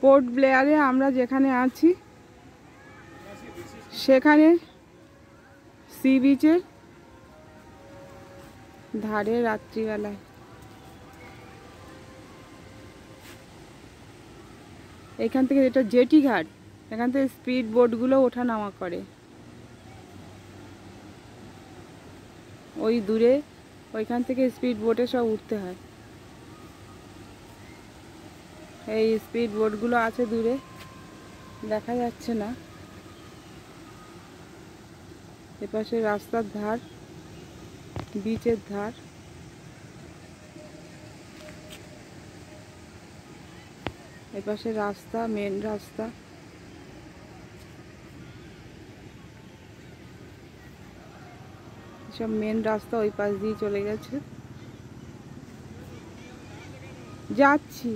Port ব্লেয়ারে আমরা যেখানে আছি সেখানে সি বিচের ধারে রাত্রিবেলায় এখান থেকে যেটা জেটি ঘাট, এখান থেকে স্পিড বোটগুলো ওঠা নামা করে। ওই দূরে ওইখান থেকে স্পিড বোটে সব উঠতে হয়। এই স্পিড বোটগুলো আছে দূরে, দেখা যাচ্ছে না। এপাশে রাস্তার ধার, বিচের ধার। এপাশে রাস্তা, মেন রাস্তা। সব মেন রাস্তা ওই পাশ দিয়ে চলে গেছে। যাচ্ছি।